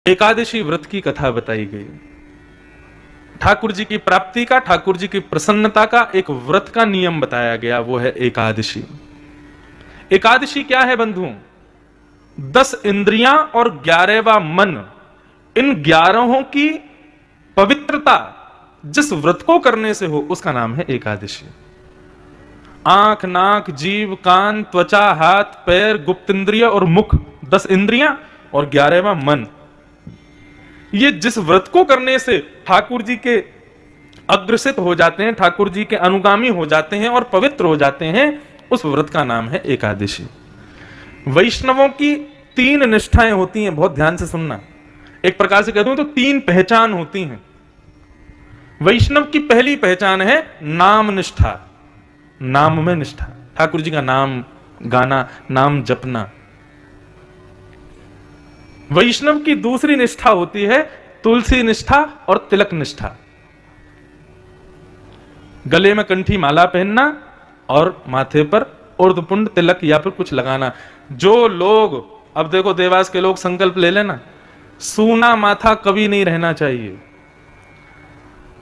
एकादशी व्रत की कथा बताई गई। ठाकुर जी की प्राप्ति का, ठाकुर जी की प्रसन्नता का एक व्रत का नियम बताया गया, वो है एकादशी। एकादशी क्या है बंधुओं? 10 इंद्रियां और 11वां मन, इन 11 की पवित्रता जिस व्रत को करने से हो उसका नाम है एकादशी। आंख, नाक, जीव, कान, त्वचा, हाथ, पैर, गुप्त इंद्रिय और मुख, 10 इंद्रियां और 11वां मन, ये जिस व्रत को करने से ठाकुर जी के अग्रसित हो जाते हैं, ठाकुर जी के अनुगामी हो जाते हैं और पवित्र हो जाते हैं, उस व्रत का नाम है एकादशी। वैष्णवों की 3 निष्ठाएं होती हैं, बहुत ध्यान से सुनना। एक प्रकार से कह दूं तो 3 पहचान होती हैं। वैष्णव की पहली पहचान है नाम निष्ठा, नाम में निष्ठा, ठाकुर जी का नाम गाना, नाम जपना। वैष्णव की दूसरी निष्ठा होती है तुलसी निष्ठा और तिलक निष्ठा, गले में कंठी माला पहनना और माथे पर उर्ध्वपुंड तिलक या फिर कुछ लगाना। जो लोग, अब देखो देवास के लोग संकल्प ले लेना, सूना माथा कभी नहीं रहना चाहिए।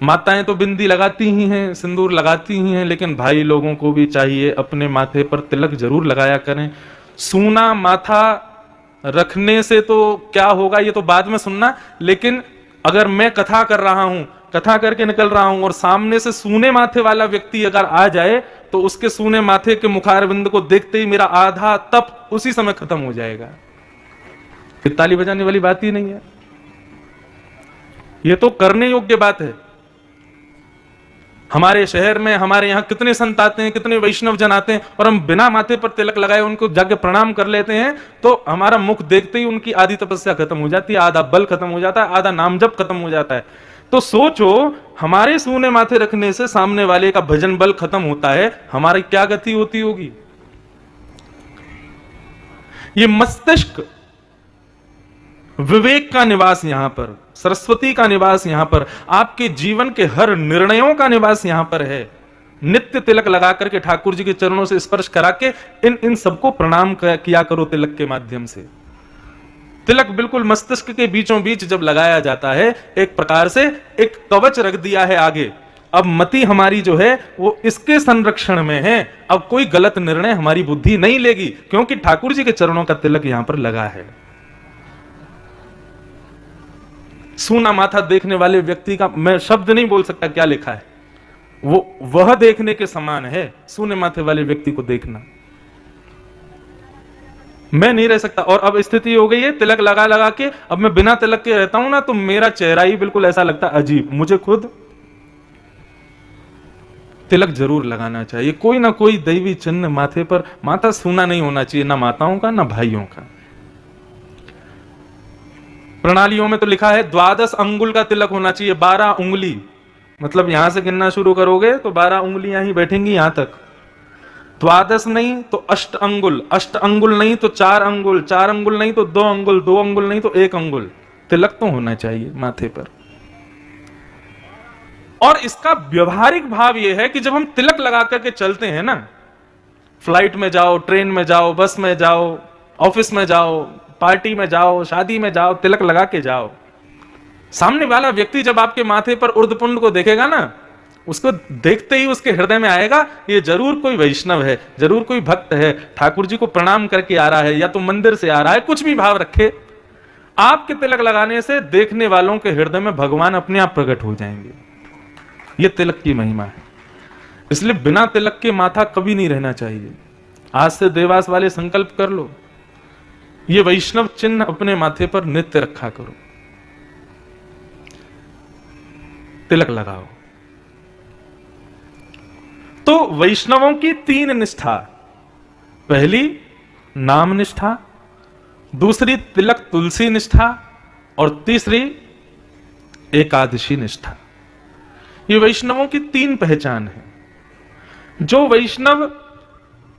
माताएं तो बिंदी लगाती ही हैं, सिंदूर लगाती ही हैं, लेकिन भाई लोगों को भी चाहिए अपने माथे पर तिलक जरूर लगाया करें। सूना माथा रखने से तो क्या होगा ये तो बाद में सुनना, लेकिन अगर मैं कथा कर रहा हूं, कथा करके निकल रहा हूं और सामने से सूने माथे वाला व्यक्ति अगर आ जाए तो उसके सूने माथे के मुखारविंद को देखते ही मेरा आधा तप उसी समय खत्म हो जाएगा। ताली बजाने वाली बात ही नहीं है, ये तो करने योग्य बात है। हमारे शहर में, हमारे यहां कितने संत आते हैं, कितने वैष्णव जन आते हैं, और हम बिना माथे पर तिलक लगाए उनको जाके प्रणाम कर लेते हैं, तो हमारा मुख देखते ही उनकी आधी तपस्या खत्म हो जाती है, आधा बल खत्म हो जाता है, आधा नाम जप खत्म हो जाता है। तो सोचो, हमारे सूने माथे रखने से सामने वाले का भजन बल खत्म होता है, हमारी क्या गति होती होगी। ये मस्तिष्क, विवेक का निवास यहां पर, सरस्वती का निवास यहां पर, आपके जीवन के हर निर्णयों का निवास यहां पर है। नित्य तिलक लगा करके ठाकुर जी के चरणों से स्पर्श करा के इन सबको प्रणाम किया करो तिलक के माध्यम से। तिलक बिल्कुल मस्तिष्क के बीचों बीच जब लगाया जाता है, एक प्रकार से एक कवच रख दिया है आगे। अब मति हमारी जो है वो इसके संरक्षण में है, अब कोई गलत निर्णय हमारी बुद्धि नहीं लेगी, क्योंकि ठाकुर जी के चरणों का तिलक यहां पर लगा है। सूना माथा देखने वाले व्यक्ति का मैं शब्द नहीं बोल सकता क्या लिखा है, वो वह देखने के समान है, सूने माथे वाले व्यक्ति को देखना। मैं नहीं रह सकता। और अब स्थिति हो गई है तिलक लगा लगा के, अब मैं बिना तिलक के रहता हूं ना, तो मेरा चेहरा ही बिल्कुल ऐसा लगता है अजीब। मुझे खुद तिलक जरूर लगाना चाहिए, कोई ना कोई दैवी चिन्ह माथे पर। माथा सूना नहीं होना चाहिए, ना माताओं का ना भाइयों का। प्रणालियों में तो लिखा है 12 अंगुल का तिलक होना चाहिए, 12 उंगली, मतलब यहां से गिनना शुरू करोगे तो 12 उंगलियां ही बैठेंगी यहां तक। 12 नहीं तो 8 अंगुल, 8 अंगुल नहीं तो 4 अंगुल, 4 अंगुल नहीं तो 2 अंगुल, 2 अंगुल नहीं तो 1 अंगुल तिलक तो होना चाहिए माथे पर। और इसका व्यवहारिक भाव यह है कि जब हम तिलक लगा करके चलते हैं ना, फ्लाइट में जाओ, ट्रेन में जाओ, बस में जाओ, ऑफिस में जाओ, पार्टी में जाओ, शादी में जाओ, तिलक लगा के जाओ। सामने वाला व्यक्ति जब आपके माथे पर उर्ध्वपुंड को देखेगा ना, उसको देखते ही उसके हृदय में आएगा ये जरूर कोई वैष्णव है, जरूर कोई भक्त है, ठाकुर जी को प्रणाम करके आ रहा है, या तो मंदिर से आ रहा है, कुछ भी भाव रखे। आपके तिलक लगाने से देखने वालों के हृदय में भगवान अपने आप प्रकट हो जाएंगे। यह तिलक की महिमा है। इसलिए बिना तिलक के माथा कभी नहीं रहना चाहिए। आज से देवास वाले संकल्प कर लो, ये वैष्णव चिन्ह अपने माथे पर नित्य रखा करो, तिलक लगाओ। तो वैष्णवों की 3 निष्ठा, पहली नाम निष्ठा, दूसरी तिलक तुलसी निष्ठा, और तीसरी एकादशी निष्ठा। ये वैष्णवों की 3 पहचान है। जो वैष्णव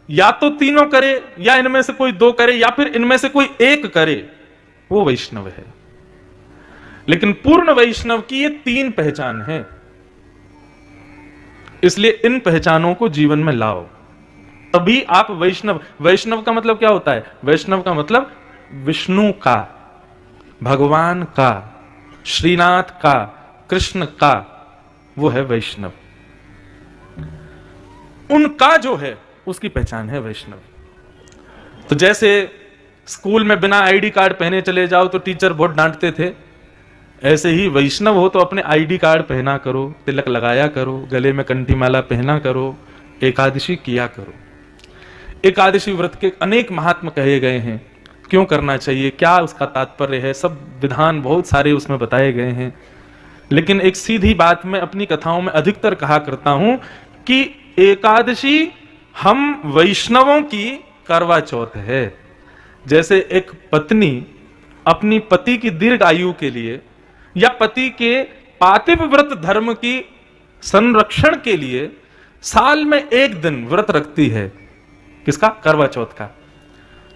या तो तीनों करे, या इनमें से कोई 2 करे, या फिर इनमें से कोई 1 करे, वो वैष्णव है। लेकिन पूर्ण वैष्णव की ये 3 पहचान है, इसलिए इन पहचानों को जीवन में लाओ, तभी आप वैष्णव। वैष्णव का मतलब क्या होता है? वैष्णव का मतलब विष्णु का, भगवान का, श्रीनाथ का, कृष्ण का, वो है वैष्णव। उनका जो है उसकी पहचान है वैष्णव। तो जैसे स्कूल में बिना आईडी कार्ड पहने चले जाओ तो टीचर बहुत डांटते थे, ऐसे ही वैष्णव हो तो अपने आईडी कार्ड पहना करो, तिलक लगाया करो, गले में कंठी माला पहना करो, एकादशी किया करो। एकादशी व्रत के अनेक महात्म कहे गए हैं, क्यों करना चाहिए, क्या उसका तात्पर्य है, सब विधान बहुत सारे उसमें बताए गए हैं। लेकिन एक सीधी बात मैं अपनी कथाओं में अधिकतर कहा करता हूं कि एकादशी हम वैष्णवों की करवा चौथ है। जैसे एक पत्नी अपनी पति की दीर्घ आयु के लिए या पति के पातिव व्रत धर्म की संरक्षण के लिए साल में एक दिन व्रत रखती है। किसका? करवा चौथ का।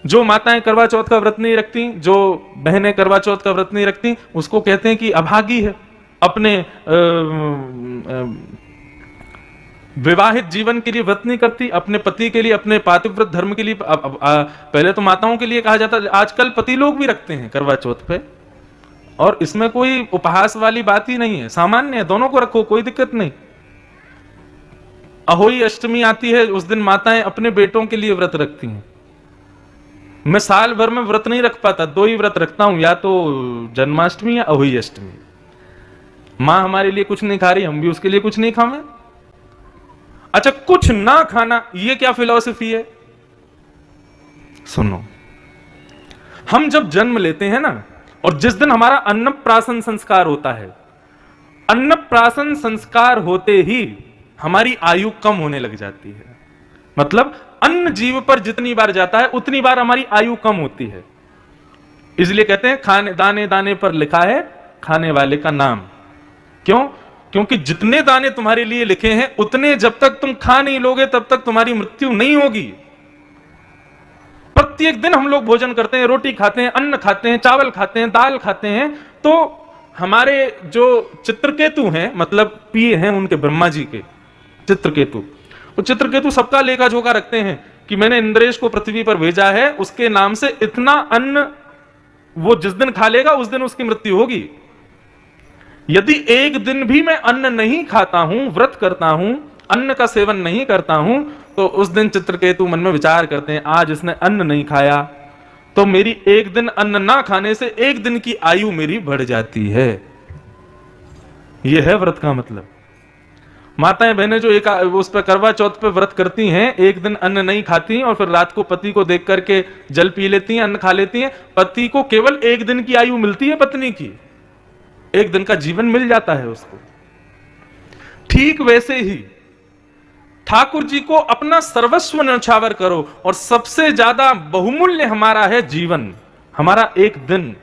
जो माताएं करवा चौथ का व्रत नहीं रखती, जो बहनें करवा चौथ का व्रत नहीं रखती, उसको कहते हैं कि अभागी है, अपने विवाहित जीवन के लिए व्रत नहीं करती, अपने पति के लिए, अपने पातिव्रत धर्म के लिए। पहले तो माताओं के लिए कहा जाता, आजकल पति लोग भी रखते हैं करवा चौथ पे, और इसमें कोई उपहास वाली बात ही नहीं है, सामान्य है, दोनों को रखो, कोई दिक्कत नहीं। अहोई अष्टमी आती है, उस दिन माताएं अपने बेटों के लिए व्रत रखती हैं। मैं साल भर में व्रत नहीं रख पाता, दो ही व्रत रखता हूं, या तो जन्माष्टमी या अहोई अष्टमी। मां हमारे लिए कुछ नहीं खा रही, हम भी उसके लिए कुछ नहीं खाएं। अच्छा, कुछ ना खाना, ये क्या फिलॉसफी है? सुनो, हम जब जन्म लेते हैं ना, और जिस दिन हमारा अन्नप्राशन संस्कार होता है, अन्नप्राशन संस्कार होते ही हमारी आयु कम होने लग जाती है। मतलब अन्न जीव पर जितनी बार जाता है उतनी बार हमारी आयु कम होती है। इसलिए कहते हैं खाने दाने दाने पर लिखा है खाने वाले का नाम। क्यों? क्योंकि जितने दाने तुम्हारे लिए लिखे हैं उतने जब तक तुम खा नहीं लोगे तब तक तुम्हारी मृत्यु नहीं होगी। प्रत्येक दिन हम लोग भोजन करते हैं, रोटी खाते हैं, अन्न खाते हैं, चावल खाते हैं, दाल खाते हैं। तो हमारे जो चित्रकेतु हैं, मतलब पिए हैं उनके, ब्रह्मा जी के चित्रकेतु, वो चित्रकेतु सबका लेखा जोखा रखते हैं कि मैंने इंद्रेश को पृथ्वी पर भेजा है, उसके नाम से इतना अन्न वो जिस दिन खा लेगा उस दिन उसकी मृत्यु होगी। यदि एक दिन भी मैं अन्न नहीं खाता हूं, व्रत करता हूं, अन्न का सेवन नहीं करता हूं, तो उस दिन चित्रकेतु मन में विचार करते हैं, आज इसने अन्न नहीं खाया तो मेरी एक दिन अन्न ना खाने से एक दिन की आयु मेरी बढ़ जाती है। यह है व्रत का मतलब। माताएं बहनें जो एक उस पर करवा चौथ पे व्रत करती हैं, एक दिन अन्न नहीं खाती और फिर रात को पति को देख करके जल पी लेती हैं, अन्न खा लेती हैं, पति को केवल एक दिन की आयु मिलती है, पत्नी की एक दिन का जीवन मिल जाता है उसको। ठीक वैसे ही ठाकुर जी को अपना सर्वस्व न्यौछावर करो, और सबसे ज्यादा बहुमूल्य हमारा है जीवन, हमारा एक दिन।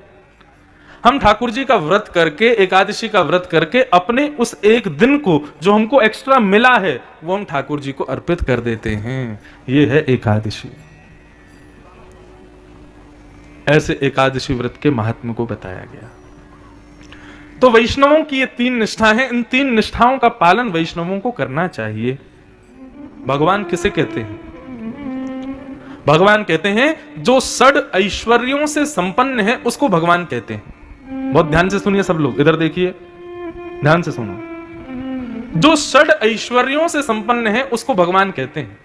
हम ठाकुर जी का व्रत करके, एकादशी का व्रत करके अपने उस एक दिन को जो हमको एक्स्ट्रा मिला है वो हम ठाकुर जी को अर्पित कर देते हैं। ये है एकादशी। ऐसे एकादशी व्रत के महात्म्य को बताया गया। तो वैष्णवों की ये तीन निष्ठा है, इन तीन निष्ठाओं का पालन वैष्णवों को करना चाहिए। भगवान किसे कहते हैं? भगवान कहते हैं जो षड ऐश्वर्यों से संपन्न है उसको भगवान कहते हैं। बहुत ध्यान से सुनिए सब लोग, इधर देखिए, ध्यान से सुनो। जो षड ऐश्वर्यों से संपन्न है उसको भगवान कहते हैं।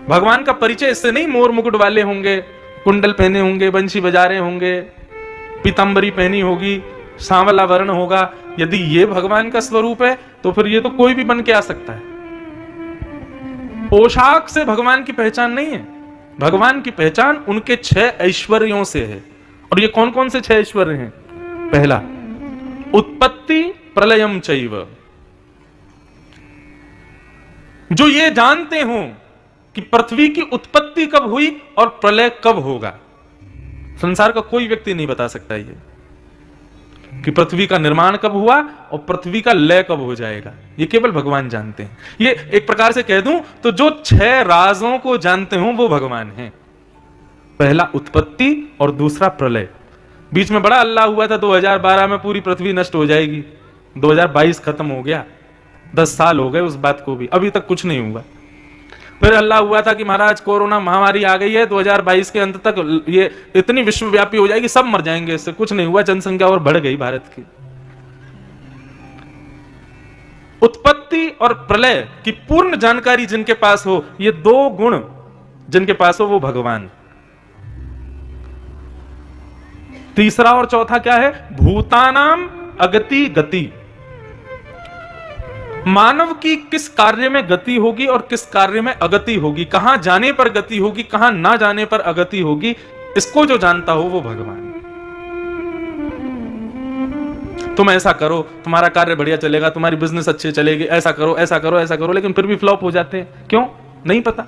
भगवान का परिचय इससे नहीं मोर मुकुट वाले होंगे, कुंडल पहने होंगे, बंशी बजा रहे होंगे, पीतांबरी पहनी होगी, सांवला वर्ण होगा। यदि ये भगवान का स्वरूप है तो फिर ये तो कोई भी बन के आ सकता है। पोशाक से भगवान की पहचान नहीं है। भगवान की पहचान उनके 6 ऐश्वर्यों से है। और ये कौन कौन से 6 ऐश्वर्य हैं? पहला, उत्पत्ति प्रलयम चैव। जो ये जानते हो कि पृथ्वी की उत्पत्ति कब हुई और प्रलय कब होगा। संसार का कोई व्यक्ति नहीं बता सकता ये कि पृथ्वी का निर्माण कब हुआ और पृथ्वी का लय कब हो जाएगा। ये केवल भगवान जानते हैं। ये एक प्रकार से कह दूं तो जो 6 राजों को जानते हो वो भगवान हैं। पहला उत्पत्ति और दूसरा प्रलय। बीच में बड़ा अल्लाह हुआ था 2012 में पूरी पृथ्वी नष्ट हो जाएगी। 2022 खत्म हो गया, 10 साल हो गए उस बात को भी, अभी तक कुछ नहीं हुआ। फिर हल्ला हुआ था कि महाराज कोरोना महामारी आ गई है, 2022 के अंत तक ये इतनी विश्वव्यापी हो जाएगी, सब मर जाएंगे। इससे कुछ नहीं हुआ, जनसंख्या और बढ़ गई भारत की। उत्पत्ति और प्रलय की पूर्ण जानकारी जिनके पास हो, ये दो गुण जिनके पास हो, वो भगवान। तीसरा और चौथा क्या है? भूतानाम अगति गति। मानव की किस कार्य में गति होगी और किस कार्य में अगति होगी, कहां जाने पर गति होगी, कहां ना जाने पर अगति होगी, इसको जो जानता हो वो भगवान। तुम ऐसा करो, तुम्हारा कार्य बढ़िया चलेगा, तुम्हारी बिजनेस अच्छी चलेगी, ऐसा करो ऐसा करो ऐसा करो, लेकिन फिर भी फ्लॉप हो जाते हैं। क्यों? नहीं पता।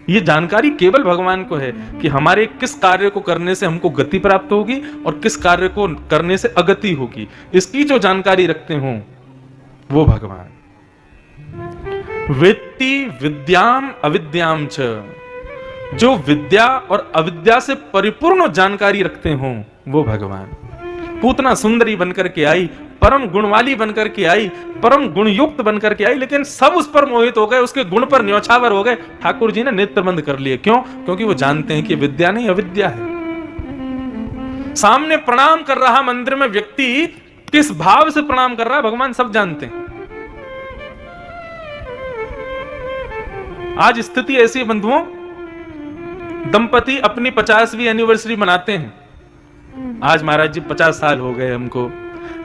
ये जानकारी केवल भगवान को है कि हमारे किस कार्य को करने से हमको गति प्राप्त होगी और किस कार्य को करने से अगति होगी, इसकी जो जानकारी रखते हो वो भगवान। वेत्ति विद्याम अविद्याम च, जो विद्या और अविद्या से परिपूर्ण जानकारी रखते हो वो भगवान। पूतना सुंदरी बनकर के आई, परम गुणवाली बनकर के आई, परम गुणयुक्त बनकर के आई, लेकिन सब उस पर मोहित हो गए, उसके गुण पर न्यौछावर हो गए। ठाकुर जी ने नेत्र बंद कर लिए। क्यों? क्योंकि वो जानते हैं कि विद्या नहीं अविद्या है। सामने प्रणाम कर रहा मंदिर में व्यक्ति किस भाव से प्रणाम कर रहा है भगवान सब जानते हैं। आज स्थिति ऐसी है बंधुओं, दंपति अपनी 50वीं एनिवर्सरी मनाते हैं। आज महाराज जी 50 साल हो गए हमको,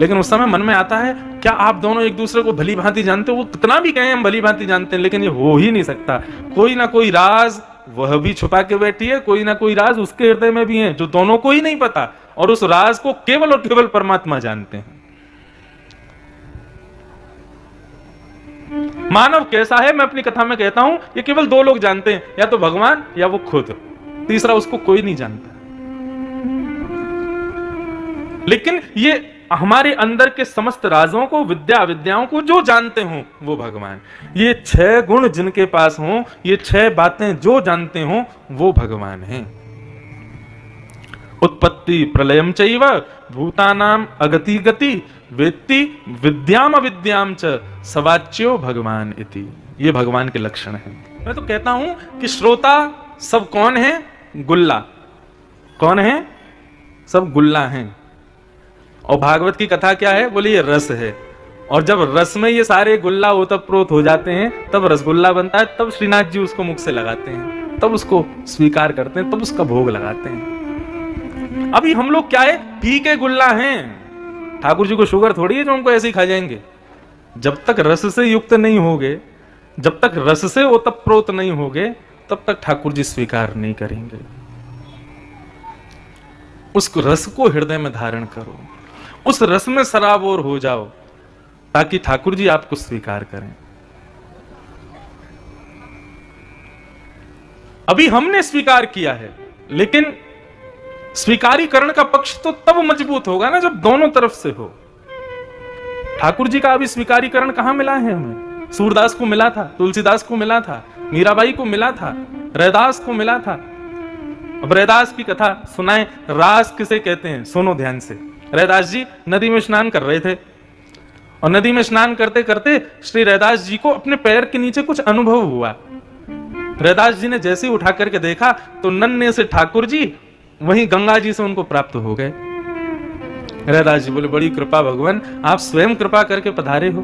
लेकिन उस समय मन में आता है क्या आप दोनों एक दूसरे को भली भांति जानते हो? वो कितना भी कहें हम भली भांति जानते हैं, लेकिन ये हो ही नहीं सकता। कोई ना कोई राज वह भी छुपा के बैठी है, कोई ना कोई राज उसके हृदय में भी है जो दोनों को ही नहीं पता, और उस राज को केवल और केवल परमात्मा जानते हैं। मानव कैसा है, मैं अपनी कथा में कहता हूं, ये केवल दो लोग जानते हैं, या तो भगवान या वो खुद, तीसरा उसको कोई नहीं जानता। लेकिन ये हमारे अंदर के समस्त राजों को, विद्या विद्याओं को जो जानते हो वो भगवान। ये 6 गुण जिनके पास हो, ये 6 बातें जो जानते हो वो भगवान हैं। उत्पत्ति प्रलयम चैव भूतानाम अगति गति वेत्ति विद्याम अविद्याम च सवाच्यो भगवान इति। ये भगवान के लक्षण हैं। मैं तो कहता हूं कि श्रोता सब कौन है? गुल्ला। कौन है? सब गुल्ला हैं। और भागवत की कथा क्या है? बोले ये रस है। और जब रस में ये सारे गुल्ला ओतप्रोत हो जाते हैं, तब रसगुल्ला बनता है, तब श्रीनाथ जी उसको मुख से लगाते हैं, तब उसको स्वीकार करते हैं, तब उसका भोग लगाते हैं। अभी हम लोग क्या है? पी के गुल्ला हैं। ठाकुर जी को शुगर थोड़ी है जो उनको ऐसे ही खा जाएंगे। जब तक रस से युक्त नहीं होगे, जब तक रस से ओतप्रोत नहीं होगे, तब तक ठाकुर जी स्वीकार नहीं करेंगे। उस रस को हृदय में धारण करो, उस रस में सराबोर हो जाओ, ताकि ठाकुर जी आपको स्वीकार करें। अभी हमने स्वीकार किया है, लेकिन स्वीकारीकरण का पक्ष तो तब मजबूत होगा ना जब दोनों तरफ से हो। ठाकुर जी का अभी स्वीकारीकरण कहां मिला है हमें? सूरदास को मिला था, तुलसीदास को मिला था, मीराबाई को मिला था, रैदास को मिला था। अब रैदास की कथा सुनाए। रास किसे कहते हैं? सुनो ध्यान से। रैदास जी नदी में स्नान कर रहे थे, और नदी में स्नान करते करते श्री रैदास जी को अपने पैर के नीचे कुछ अनुभव हुआ। रैदास जी ने जैसे ही उठा करके देखा तो नन्हे से ठाकुर जी वहीं गंगा जी से उनको प्राप्त हो गए। रैदास जी बोले बड़ी कृपा भगवान, आप स्वयं कृपा करके पधारे हो,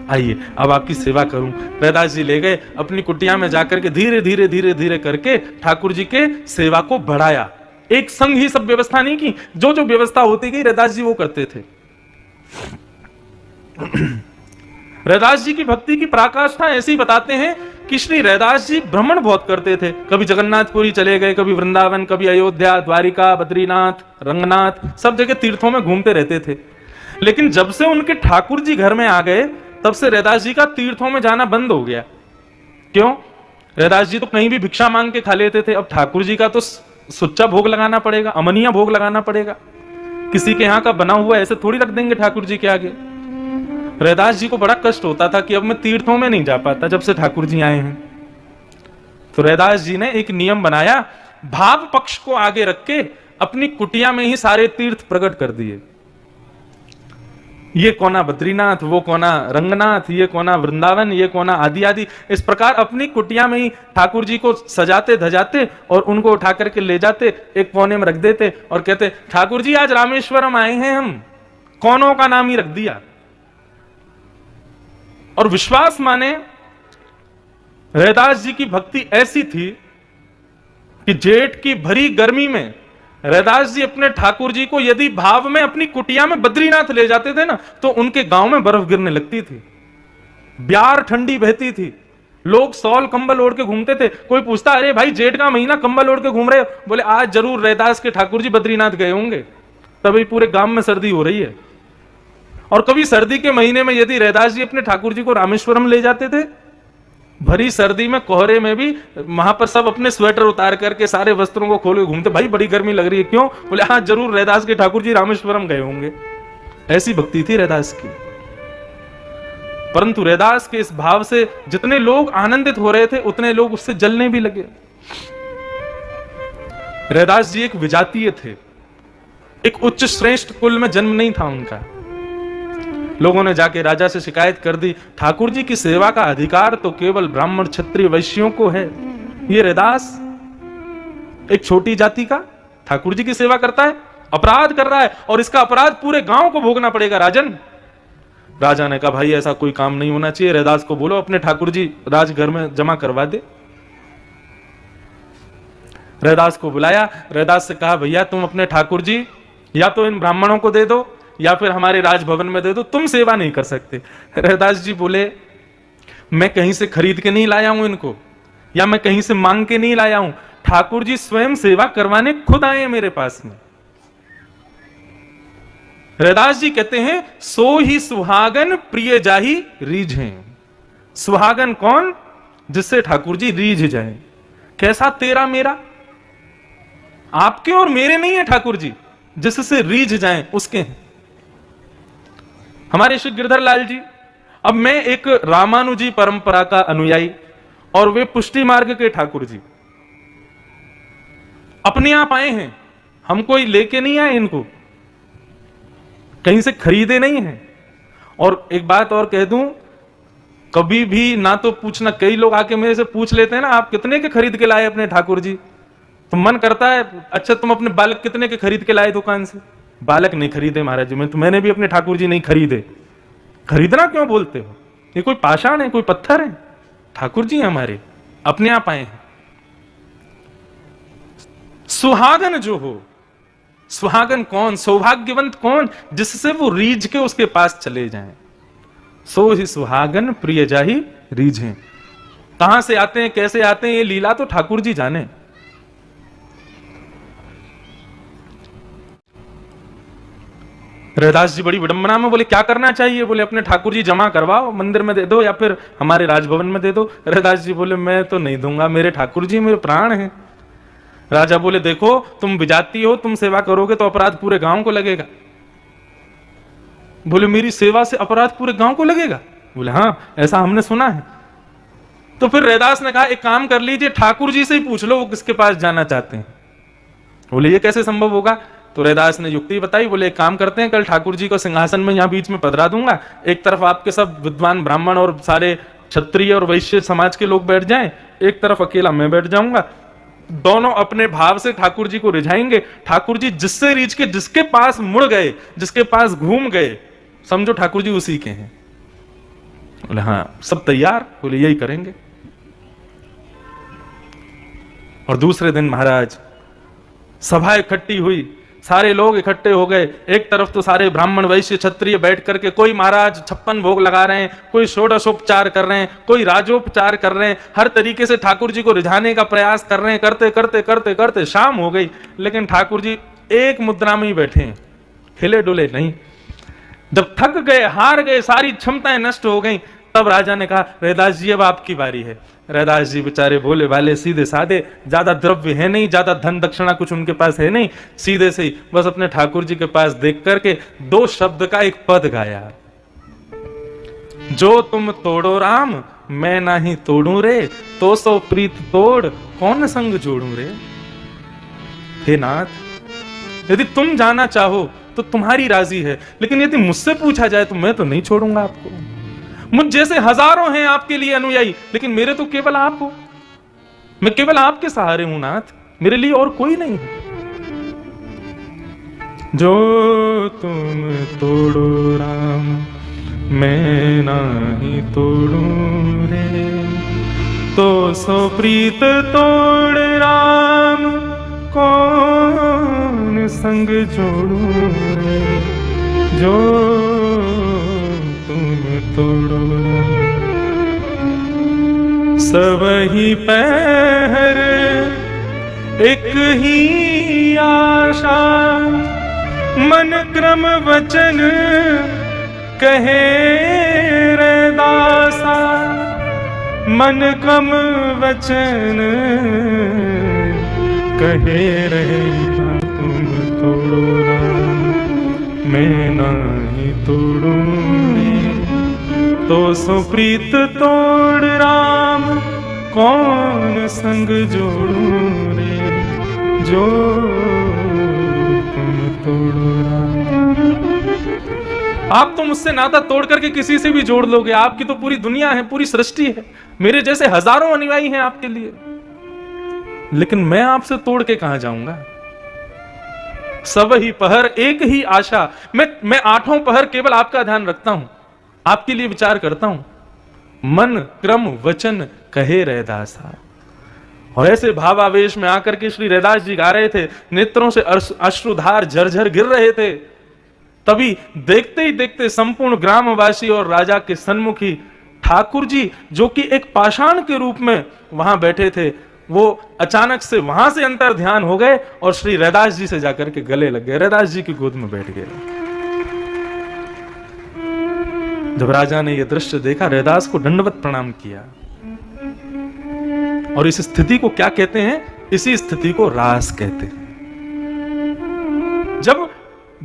आइए अब आपकी सेवा करूं। रैदास जी ले गए अपनी कुटिया में जाकर के धीरे धीरे धीरे धीरे करके ठाकुर जी के सेवा को बढ़ाया। एक संग ही सब व्यवस्था नहीं की, जो जो व्यवस्था होती गई रैदास जी वो करते थे। रैदास जी की भक्ति की पराकाष्ठा ऐसी बताते हैं कि श्री रैदास जी भ्रमण बहुत करते थे। कभी जगन्नाथपुरी चले गए, कभी वृंदावन, कभी अयोध्या, द्वारिका, बद्रीनाथ, रंगनाथ, सब जगह तीर्थों में घूमते रहते थे। लेकिन जब से उनके ठाकुर जी घर में आ गए, तब से रैदास जी का तीर्थों में जाना बंद हो गया। क्यों? रैदास जी तो कहीं भी भिक्षा मांग के खा लेते थे, अब ठाकुर जी का तो सुच्चा भोग लगाना पड़ेगा, अमनिया भोग लगाना पड़ेगा। किसी के यहाँ का बना हुआ ऐसे थोड़ी रख देंगे ठाकुर जी के आगे। रैदास जी को बड़ा कष्ट होता था कि अब मैं तीर्थों में नहीं जा पाता जब से ठाकुर जी आए हैं। तो रैदास जी ने एक नियम बनाया, भाव पक्ष को आगे रख के अपनी कुटिया में ही सारे तीर्थ प्रकट कर दिए। ये कोना बद्रीनाथ, वो कोना रंगनाथ, ये कोना वृंदावन, ये कोना आदि आदि। इस प्रकार अपनी कुटिया में ही ठाकुर जी को सजाते धजाते और उनको उठा करके ले जाते, एक कोने में रख देते और कहते ठाकुर जी आज रामेश्वरम आए हैं हम। कोनों का नाम ही रख दिया। और विश्वास माने रैदास जी की भक्ति ऐसी थी कि जेठ की भरी गर्मी में रैदास जी अपने ठाकुर जी को यदि भाव में अपनी कुटिया में बद्रीनाथ ले जाते थे ना, तो उनके गांव में बर्फ गिरने लगती थी, ब्यार ठंडी बहती थी, लोग सॉल कंबल ओढ़ के घूमते थे। कोई पूछता अरे भाई जेठ का महीना कंबल ओढ़ के घूम रहे हो? बोले आज जरूर रैदास के ठाकुर जी बद्रीनाथ गए होंगे, तभी पूरे गांव में सर्दी हो रही है। और कभी सर्दी के महीने में यदि रैदास जी अपने ठाकुर जी को रामेश्वरम ले जाते थे, भरी सर्दी में कोहरे में भी वहां पर सब अपने स्वेटर उतार करके सारे वस्त्रों को खोल के घूमते, भाई बड़ी गर्मी लग रही है, क्यों? बोले हाँ जरूर रैदास के ठाकुर जी रामेश्वरम गए होंगे। ऐसी भक्ति थी रैदास की। परंतु रैदास के इस भाव से जितने लोग आनंदित हो रहे थे, उतने लोग उससे जलने भी लगे। रैदास जी एक विजातीय थे, एक उच्च श्रेष्ठ कुल में जन्म नहीं था उनका। लोगों ने जाके राजा से शिकायत कर दी, ठाकुर जी की सेवा का अधिकार तो केवल ब्राह्मण क्षत्रिय वैश्यों को है। ये रैदास एक छोटी जाति का ठाकुर जी की सेवा करता है, अपराध कर रहा है, और इसका अपराध पूरे गांव को भोगना पड़ेगा राजन। राजा ने कहा भाई ऐसा कोई काम नहीं होना चाहिए, रैदास को बोलो अपने ठाकुर जी राजघर में जमा करवा दे। रैदास को बुलाया, रैदास से कहा भैया तुम अपने ठाकुर जी या तो इन ब्राह्मणों को दे दो या फिर हमारे राजभवन में दे दो, तुम सेवा नहीं कर सकते। रैदास जी बोले मैं कहीं से खरीद के नहीं लाया हूं इनको, या मैं कहीं से मांग के नहीं लाया हूं, ठाकुर जी स्वयं सेवा करवाने खुद आए मेरे पास में। रैदास जी कहते हैं सो ही सुहागन प्रिय जाही रीझे। सुहागन कौन? जिससे ठाकुर जी रीझ जाए। कैसा तेरा मेरा? आपके और मेरे नहीं है ठाकुर जी, जिससे रीझ जाए उसके हैं। हमारे श्री गिरधर लाल जी, अब मैं एक रामानुजी परंपरा का अनुयायी और वे पुष्टि मार्ग के ठाकुर जी अपने आप आए हैं, हम कोई लेके नहीं आए इनको, कहीं से खरीदे नहीं हैं। और एक बात और कह दूं, कभी भी ना तो पूछना, कई लोग आके मेरे से पूछ लेते हैं ना आप कितने के खरीद के लाए अपने ठाकुर जी, तो मन करता है अच्छा तुम अपने बालक कितने के खरीद के लाए दुकान से? बालक नहीं खरीदे महाराज जी, मैंने भी अपने ठाकुर जी नहीं खरीदे। खरीदना क्यों बोलते हो? ये कोई पाषाण है, कोई पत्थर है? ठाकुर जी हमारे अपने आप आए हैं। सुहागन जो हो, सुहागन कौन? सौभाग्यवंत कौन? जिससे वो रीझ के उसके पास चले जाएं। सो ही सुहागन प्रिय जाही रीझे। कहां से आते हैं, कैसे आते हैं, ये लीला तो ठाकुर जी जाने। रैदास जी बड़ी विडंबना में बोले क्या करना चाहिए? बोले अपने ठाकुर जी जमा करवाओ, मंदिर में दे दो या फिर हमारे राजभवन में दे दो। रैदास जी बोले मैं तो नहीं दूंगा, मेरे ठाकुर जी मेरे प्राण हैं। राजा बोले देखो तुम विजाती हो, तुम सेवा करोगे तो अपराध पूरे गांव को लगेगा। बोले मेरी सेवा से अपराध पूरे गांव को लगेगा? बोले हाँ ऐसा हमने सुना है। तो फिर रैदास ने कहा एक काम कर लीजिए, ठाकुर जी से ही पूछ लो वो किसके पास जाना चाहते हैं। बोले ये कैसे संभव होगा? तो रैदास ने युक्ति बताई, बोले एक काम करते हैं, कल ठाकुर जी को सिंहासन में यहां बीच में पधरा दूंगा, एक तरफ आपके सब विद्वान ब्राह्मण और सारे क्षत्रिय और वैश्य समाज के लोग बैठ जाएं, एक तरफ अकेला मैं बैठ जाऊंगा, दोनों अपने भाव से ठाकुर जी को रिझाएंगे। ठाकुर जी जिससे रीझ के जिसके पास मुड़ गए, जिसके पास घूम गए, समझो ठाकुर जी उसी के हैं। बोले हाँ सब तैयार? बोले यही करेंगे। और दूसरे दिन महाराज सभा इकट्ठी हुई, सारे लोग इकट्ठे हो गए। एक तरफ तो सारे ब्राह्मण वैश्य क्षत्रिय बैठ करके, कोई महाराज 56 भोग लगा रहे हैं, कोई षोडशोपचार कर रहे हैं, कोई राजोपचार कर रहे हैं, हर तरीके से ठाकुर जी को रिझाने का प्रयास कर रहे हैं। करते करते करते करते शाम हो गई, लेकिन ठाकुर जी एक मुद्रा में ही बैठे हैं, हिले डुले नहीं। जब थक गए, हार गए, सारी क्षमताएं नष्ट हो गई, तब राजा ने कहा रैदास जी अब आपकी बारी है। रैदास जी बेचारे भोले भाले सीधे साधे, ज्यादा द्रव्य है नहीं, ज्यादा धन दक्षिणा कुछ उनके पास है नहीं, सीधे से ही बस अपने ठाकुर जी के पास देख करके 2 शब्द का एक पद गाया, जो तुम तोड़ो राम मैं नाही तोड़ू रे, तो सो प्रीत तोड़ कौन संग जोड़ू रे। हे नाथ, यदि तुम जाना चाहो तो तुम्हारी राजी है, लेकिन यदि मुझसे पूछा जाए तो मैं तो नहीं छोड़ूंगा आपको। मुझ जैसे हजारों हैं आपके लिए अनुयायी, लेकिन मेरे तो केवल आप हो। मैं केवल आपके सहारे हूं नाथ, मेरे लिए और कोई नहीं है। जो तुम तोड़ो राम, मैं नाही तोड़ू रे, तो सो प्रीत तोड़ राम, कौन संग जोड़ू रे। जो तुम तोड़ो सबही पहर, एक ही आशा, मन क्रम वचन कहे रे दासा। मन क्रम वचन कहे रे, तुम तोड़ो राम, मैं नाही तोड़ू रे, तो सो प्रीत तोड़ राम, कौन संग जोड़ू रे। जो तुम तोड़ो राम। आप तो मुझसे नाता तोड़ करके किसी से भी जोड़ लोगे, आपकी तो पूरी दुनिया है, पूरी सृष्टि है, मेरे जैसे हजारों अनुयायी हैं आपके लिए, लेकिन मैं आपसे तोड़ के कहां जाऊंगा। सब ही पहर एक ही आशा, मैं आठों पहर केवल आपका ध्यान रखता हूं, आपके लिए विचार करता हूं। मन क्रम वचन कहे रैदासा। और ऐसे भाव आवेश में आकर के श्री रैदास जी गा रहे थे, नेत्रों से अश्रुधार झरझर गिर रहे थे। तभी देखते ही देखते संपूर्ण ग्रामवासी और राजा के सन्मुख ही ठाकुर जी, जो कि एक पाषाण के रूप में वहां बैठे थे, वो अचानक से वहां से अंतर ध्यान हो गए और श्री रैदास जी से जाकर के गले लग गए, रैदास जी की गोद में बैठ गए। जब राजा ने यह दृश्य देखा, रैदास को दंडवत प्रणाम किया। और इस स्थिति को क्या कहते हैं? इसी स्थिति को रास कहते हैं। जब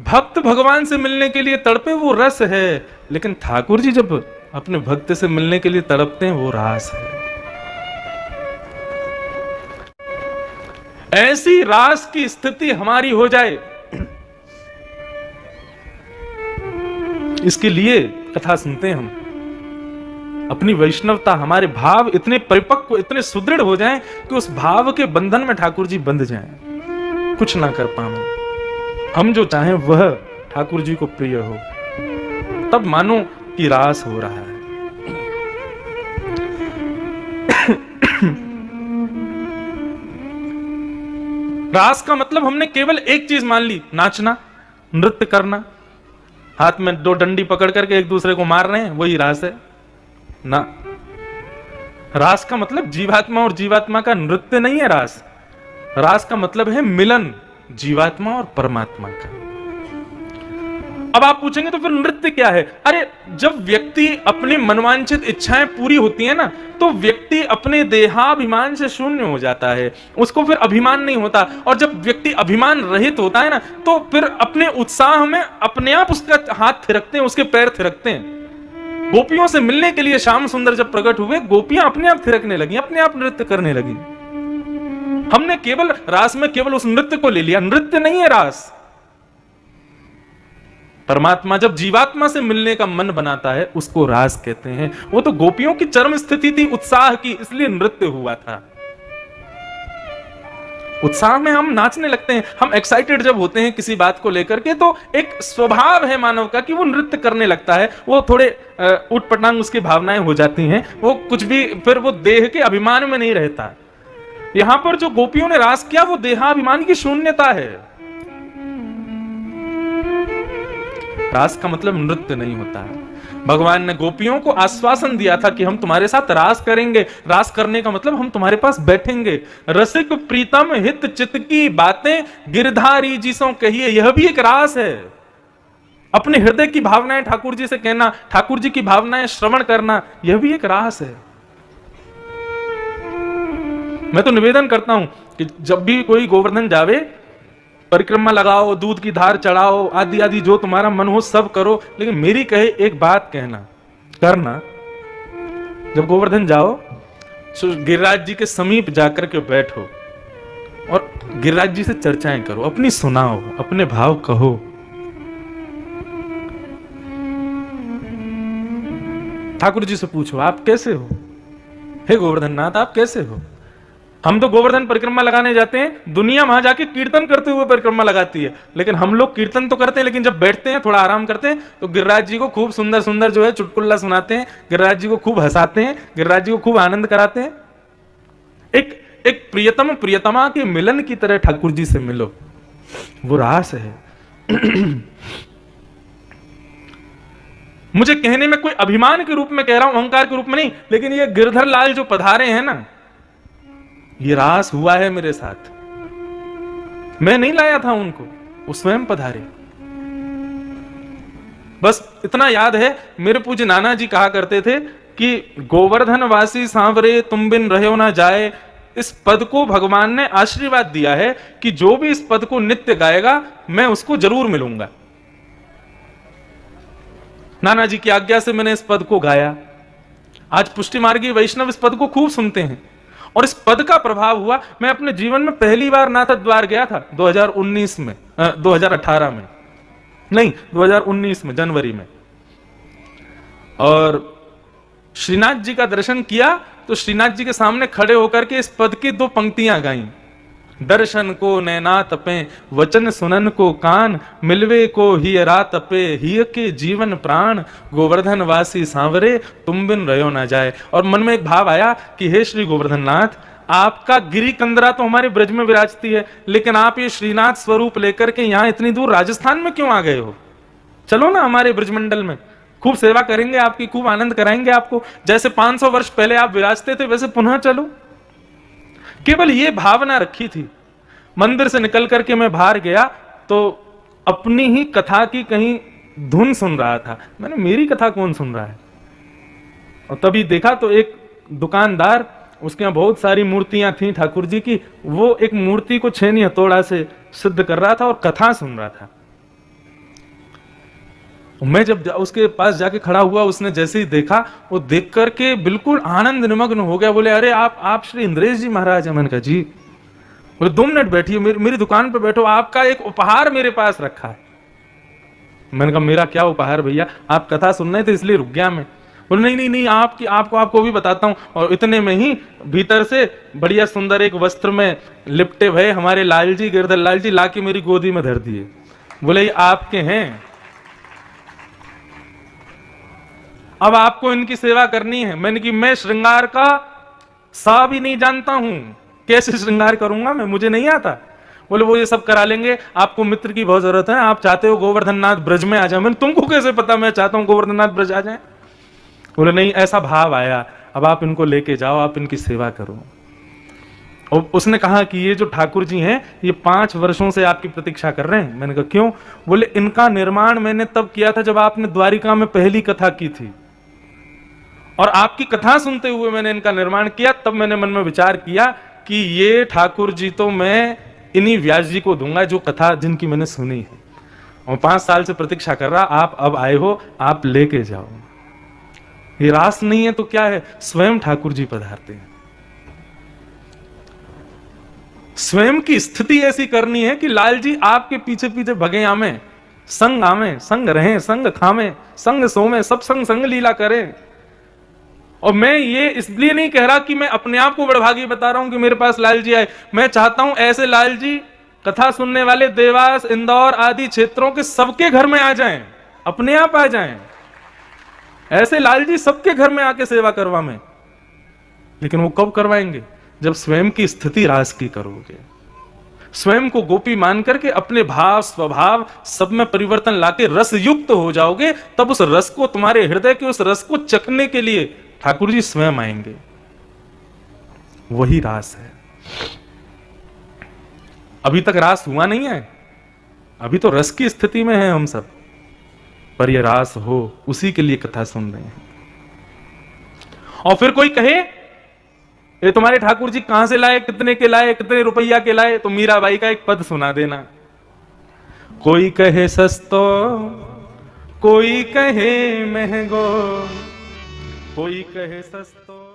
भक्त भगवान से मिलने के लिए तड़पे वो रस है, लेकिन ठाकुर जी जब अपने भक्त से मिलने के लिए तड़पते हैं वो रास है। ऐसी रास की स्थिति हमारी हो जाए, इसके लिए कथा सुनते हैं हम। अपनी वैष्णवता, हमारे भाव इतने परिपक्व, इतने सुदृढ़ हो जाएं कि उस भाव के बंधन में ठाकुर जी बंध जाएं, कुछ ना कर पाए। हम जो चाहें वह ठाकुर जी को प्रिय हो, तब मानो कि रास हो रहा है। रास का मतलब हमने केवल एक चीज मान ली, नाचना, नृत्य करना, हाथ में दो डंडी पकड़ करके एक दूसरे को मार रहे हैं, वही रास है ना। रास का मतलब जीवात्मा और जीवात्मा का नृत्य नहीं है। रास, रास का मतलब है मिलन जीवात्मा और परमात्मा का। अब आप पूछेंगे तो फिर नृत्य क्या है? अरे, जब व्यक्ति अपनी मनवांछित इच्छाएं पूरी होती है ना, तो व्यक्ति अपने देहाभिमान से शून्य हो जाता है, उसको फिर अभिमान नहीं होता। और जब व्यक्ति अभिमान रहित होता है ना, तो फिर अपने उत्साह में अपने आप उसका हाथ थिरकते हैं, उसके पैर थिरकते हैं। गोपियों से मिलने के लिए श्याम सुंदर जब प्रकट हुए, गोपियां अपने आप थिरकने लगी, अपने आप नृत्य करने लगी। हमने केवल रास में केवल उस नृत्य को ले लिया, नृत्य नहीं है रास। परमात्मा जब जीवात्मा से मिलने का मन बनाता है, उसको रास कहते हैं। वो तो गोपियों की चरम स्थिति थी उत्साह की, इसलिए नृत्य हुआ था। उत्साह में हम नाचने लगते हैं, हम एक्साइटेड जब होते हैं किसी बात को लेकर के, तो एक स्वभाव है मानव का कि वो नृत्य करने लगता है। वो थोड़े उटपटांग उसकी भावनाएं हो जाती हैं, वो कुछ भी, फिर वो देह के अभिमान में नहीं रहता। यहां पर जो गोपियों ने रास किया, वो देहाभिमान की शून्यता है। रास का मतलब नृत्य नहीं होता है। भगवान ने गोपियों को आश्वासन दिया था कि हम तुम्हारे साथ रास करेंगे। रास करने का मतलब हम तुम्हारे पास बैठेंगे। रसिक प्रीतम हित चित की बातें गिरधारी जी सो कहिए, यह भी एक रास है। अपने हृदय की भावनाएं ठाकुर जी से कहना, ठाकुर जी की भावनाएं श्रवण करना, यह भी एक रास है। मैं तो निवेदन करता हूं कि जब भी कोई गोवर्धन जावे, परिक्रमा लगाओ, दूध की धार चढ़ाओ, आदि आदि जो तुम्हारा मन हो सब करो, लेकिन मेरी कहे एक बात करना, जब गोवर्धन जाओ तो गिरिराज जी के समीप जाकर के बैठो और गिरिराज जी से चर्चाएं करो, अपनी सुनाओ, अपने भाव कहो। ठाकुर जी से पूछो आप कैसे हो, हे गोवर्धन नाथ आप कैसे हो। हम तो गोवर्धन परिक्रमा लगाने जाते हैं, दुनिया वहां जाके कीर्तन करते हुए परिक्रमा लगाती है, लेकिन हम लोग कीर्तन तो करते हैं, लेकिन जब बैठते हैं थोड़ा आराम करते हैं तो गिरिराज जी को खूब सुंदर सुंदर जो है चुटकुल्ला सुनाते हैं, गिरिराज जी को खूब हंसाते हैं, गिरिराज जी को खूब आनंद कराते हैं। एक एक प्रियतम प्रियतमा के मिलन की तरह ठाकुर जी से मिलो, वो रास है। मुझे कहने में कोई अभिमान के रूप में कह रहा हूं, अहंकार के रूप में नहीं, लेकिन ये गिरधर लाल जो पधारे हैं ना, ये रास हुआ है मेरे साथ। मैं नहीं लाया था उनको, वो स्वयं पधारे। बस इतना याद है, मेरे पूज्य नाना जी कहा करते थे कि गोवर्धन वासी सांवरे तुम बिन रहो ना जाए, इस पद को भगवान ने आशीर्वाद दिया है कि जो भी इस पद को नित्य गाएगा मैं उसको जरूर मिलूंगा। नाना जी की आज्ञा से मैंने इस पद को गाया। आज पुष्टि मार्गी वैष्णव इस पद को खूब सुनते हैं और इस पद का प्रभाव हुआ। मैं अपने जीवन में पहली बार नाथ द्वार गया था 2019 में, 2018 में नहीं, 2019 में जनवरी में, और श्रीनाथ जी का दर्शन किया तो श्रीनाथ जी के सामने खड़े होकर के इस पद की 2 पंक्तियां गाई। दर्शन को नैना तपे, वचन सुनन को कान, मिलवे को हियरा तपे, हिय के जीवन प्राण, गोवर्धन वासी सांवरे तुम बिन रहो ना जाए। और मन में एक भाव आया कि हे श्री गोवर्धन नाथ, आपका गिरी कंदरा तो हमारे ब्रज में विराजती है, लेकिन आप ये श्रीनाथ स्वरूप लेकर के यहां इतनी दूर राजस्थान में क्यों आ गए हो? चलो ना हमारे ब्रजमंडल में, खूब सेवा करेंगे आपकी, खूब आनंद कराएंगे आपको। जैसे 500 वर्ष पहले आप विराजते थे वैसे पुनः चलो। केवल ये भावना रखी थी। मंदिर से निकल करके मैं बाहर गया तो अपनी ही कथा की कहीं धुन सुन रहा था। मैंने मेरी कथा कौन सुन रहा है? और तभी देखा तो एक दुकानदार, उसके यहाँ बहुत सारी मूर्तियां थी ठाकुर जी की, वो एक मूर्ति को छेनी हथौड़ा से सिद्ध कर रहा था और कथा सुन रहा था। मैं जब उसके पास जाके खड़ा हुआ, उसने जैसे ही देखा, वो देख करके बिल्कुल आनंद निमग्न हो गया। बोले अरे आप श्री इंद्रेश जी महाराज हैं? मैंने कहा जी। बोले 2 मिनट बैठिए, मेरी दुकान पे बैठो, आपका एक उपहार मेरे पास रखा है। मैंने कहा मेरा क्या उपहार भैया? आप कथा सुन रहे थे इसलिए रुक गया मैं। बोले नहीं आपको भी बताता हूं। और इतने में ही भीतर से बढ़िया सुंदर एक वस्त्र में लिपटे भय हमारे लाल जी, गिरधर लाल जी, लाके मेरी गोदी में धर दिए। बोले ये आपके हैं, अब आपको इनकी सेवा करनी है। मैंने कि मैं श्रृंगार का सा भी नहीं जानता हूं, कैसे श्रृंगार करूंगा मैं, मुझे नहीं आता। बोले वो ये सब करा लेंगे, आपको मित्र की बहुत जरूरत है, आप चाहते हो गोवर्धन नाथ ब्रज में आ जाए। मैंने तुमको कैसे पता मैं चाहता हूं गोवर्धन नाथ ब्रज आ जाए? बोले नहीं, ऐसा भाव आया, अब आप इनको लेके जाओ, आप इनकी सेवा करो। और उसने कहा कि ये जो ठाकुर जी हैं ये 5 वर्षों से आपकी प्रतीक्षा कर रहे हैं। मैंने कहा क्यों? बोले इनका निर्माण मैंने तब किया था जब आपने द्वारिका में पहली कथा की थी, और आपकी कथा सुनते हुए मैंने इनका निर्माण किया। तब मैंने मन में विचार किया कि ये ठाकुर जी तो मैं इन्हीं व्यास जी को दूंगा जो कथा जिनकी मैंने सुनी है, और 5 साल से प्रतीक्षा कर रहा, आप अब आए हो, आप लेके जाओ। ये रास नहीं है तो क्या है? स्वयं ठाकुर जी पधारते हैं। स्वयं की स्थिति ऐसी करनी है कि लाल जी आपके पीछे पीछे भगे आमे, संग आमे, संग रहे, संग खामे, संग सोमे, सब संग संग लीला करें। और मैं ये इसलिए नहीं कह रहा कि मैं अपने आप को बड़भागी बता रहा हूं कि मेरे पास लाल जी आए। मैं चाहता हूं ऐसे लाल जी कथा सुनने वाले देवास, इंदौर आदि क्षेत्रों के सबके घर में आ जाएं, अपने आप आ जाएं। ऐसे लाल जी सबके घर में आके सेवा करवा में। लेकिन वो कब करवाएंगे? जब स्वयं की स्थिति रास की करोगे, स्वयं को गोपी मान करके अपने भाव स्वभाव सब में परिवर्तन लाके रस युक्त हो जाओगे, तब उस रस को, तुम्हारे हृदय के उस रस को चखने के लिए ठाकुर जी स्वयं आएंगे। वही रास है। अभी तक रास हुआ नहीं है, अभी तो रस की स्थिति में है हम सब, पर यह रास हो उसी के लिए कथा सुन रहे हैं। और फिर कोई कहे ये तुम्हारे ठाकुर जी कहां से लाए, कितने के लाए, कितने रुपया के लाए, तो मीराबाई का एक पद सुना देना। कोई कहे सस्तो, कोई कहे महंगो, कोई कहे सस्तो।